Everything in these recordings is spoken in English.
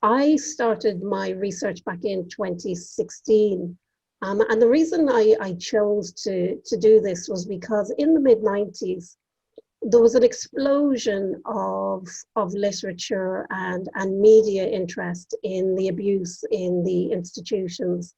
I started my research back in 2016. And the reason I chose to do this was because in the mid 90s, there was an explosion of literature and media interest in the abuse in the institutions.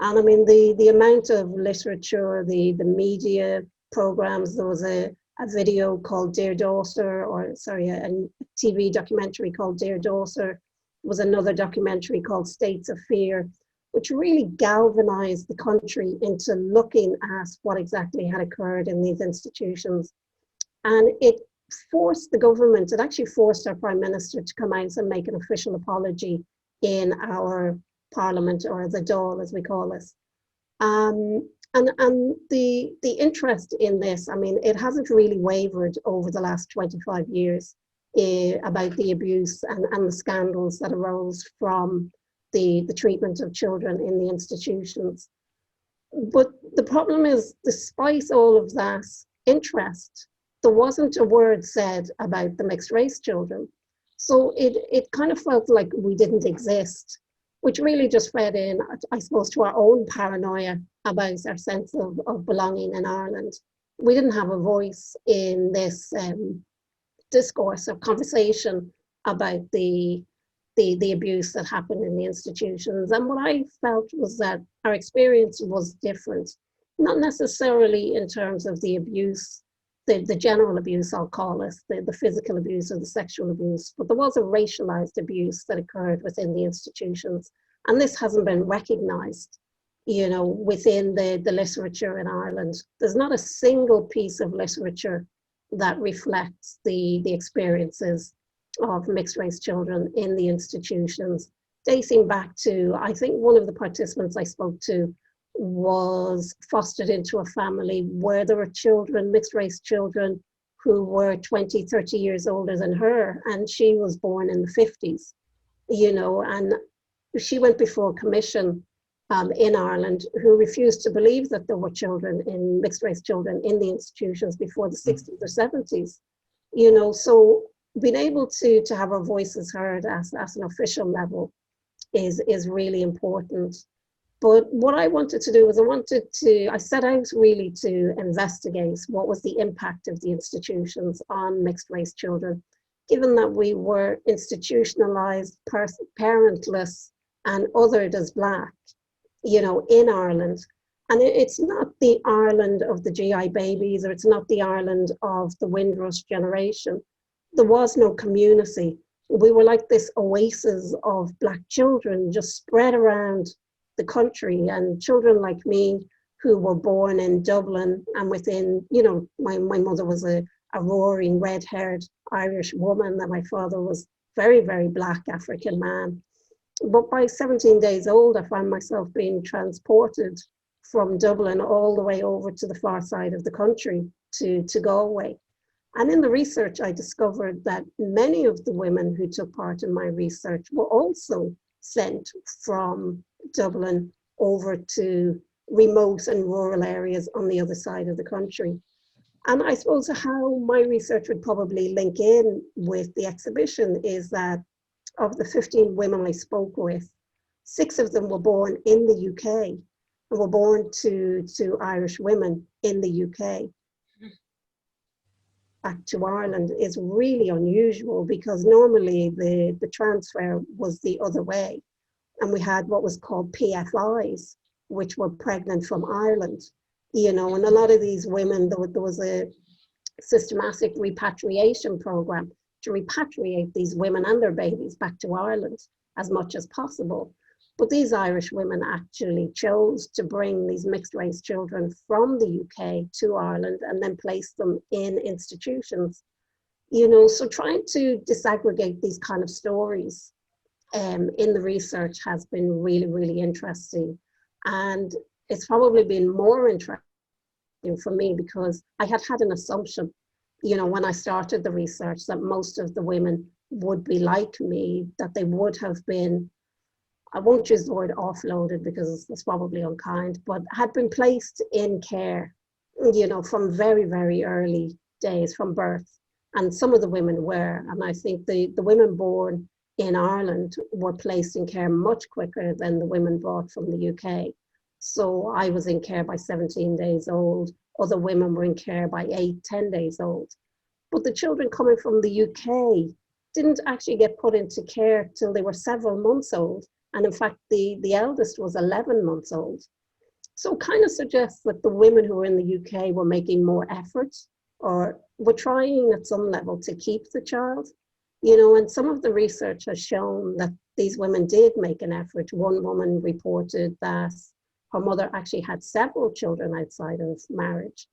And I mean, the amount of literature, the media programs, there was a video called Dear Daughter, or sorry, a TV documentary called Dear Daughter, was another documentary called States of Fear, which really galvanized the country into looking at what exactly had occurred in these institutions. And it forced the government, it actually forced our Prime Minister to come out and make an official apology in our Parliament, or the Dáil as we call it. And the interest in this, I mean, it hasn't really wavered over the last 25 years about the abuse and the scandals that arose from the treatment of children in the institutions. But the problem is, despite all of that interest, there wasn't a word said about the mixed race children. So it kind of felt like we didn't exist, which really just fed in, I suppose, to our own paranoia about our sense of belonging in Ireland. We didn't have a voice in this discourse or conversation about the abuse that happened in the institutions. And what I felt was that our experience was different, not necessarily in terms of the abuse, the general abuse, I'll call it, the physical abuse or the sexual abuse, but there was a racialized abuse that occurred within the institutions. And this hasn't been recognized, you know, within the literature in Ireland. There's not a single piece of literature that reflects the experiences of mixed race children in the institutions, dating back to, I think one of the participants I spoke to was fostered into a family where there were children, mixed race children, who were 20, 30 years older than her, and she was born in the 50s, you know, and she went before a commission in Ireland who refused to believe that there were children, in mixed race children, in the institutions before the 60s or 70s, you know. So being able to have our voices heard as an official level is really important. But what I wanted to do was I set out really to investigate what was the impact of the institutions on mixed race children, given that we were institutionalized, parentless, and othered as Black, you know, in Ireland. And it's not the Ireland of the GI babies, or it's not the Ireland of the Windrush generation. There was no community. We were like this oasis of Black children just spread around the country, and children like me who were born in Dublin, and within, you know, my mother was a roaring red-haired Irish woman, and my father was very, very Black African man. But by 17 days old, I found myself being transported from Dublin all the way over to the far side of the country to Galway. And in the research, I discovered that many of the women who took part in my research were also sent from Dublin over to remote and rural areas on the other side of the country. And I suppose how my research would probably link in with the exhibition is that of the 15 women I spoke with, 6 of them were born in the UK and were born to Irish women in the UK. Back to Ireland is really unusual, because normally the transfer was the other way. And we had what was called PFIs, which were pregnant from Ireland, you know, and a lot of these women, there was a systematic repatriation program to repatriate these women and their babies back to Ireland as much as possible. But these Irish women actually chose to bring these mixed race children from the UK to Ireland and then place them in institutions. You know, so trying to disaggregate these kind of stories in the research has been really, really interesting. And it's probably been more interesting for me because I had an assumption, you know, when I started the research, that most of the women would be like me, that they would have been, I won't use the word offloaded because it's probably unkind, but had been placed in care, you know, from very, very early days, from birth. And some of the women were, and I think the women born in Ireland were placed in care much quicker than the women brought from the UK. So I was in care by 17 days old. Other women were in care by 8, 10 days old. But the children coming from the UK didn't actually get put into care till they were several months old. And in fact, the eldest was 11 months old. So it kind of suggests that the women who were in the UK were making more effort or were trying at some level to keep the child. And some of the research has shown that these women did make an effort. One woman reported that her mother actually had several children outside of marriage,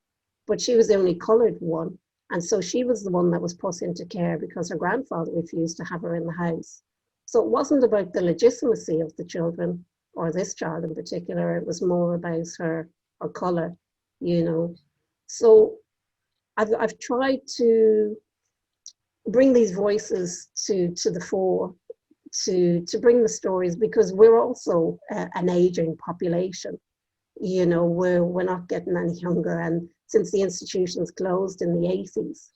but she was the only coloured one. And so she was the one that was put into care because her grandfather refused to have her in the house. So it wasn't about the legitimacy of the children, or this child in particular. It was more about her colour. So I've tried to bring these voices to the fore, to bring the stories, because we're also an aging population. We're not getting any younger, and since the institutions closed in the 80s,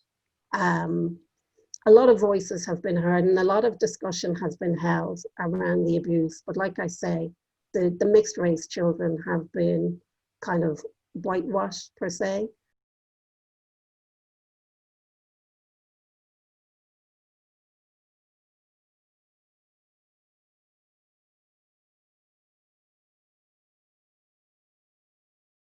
a lot of voices have been heard and a lot of discussion has been held around the abuse. But like I say, the mixed race children have been kind of whitewashed per se.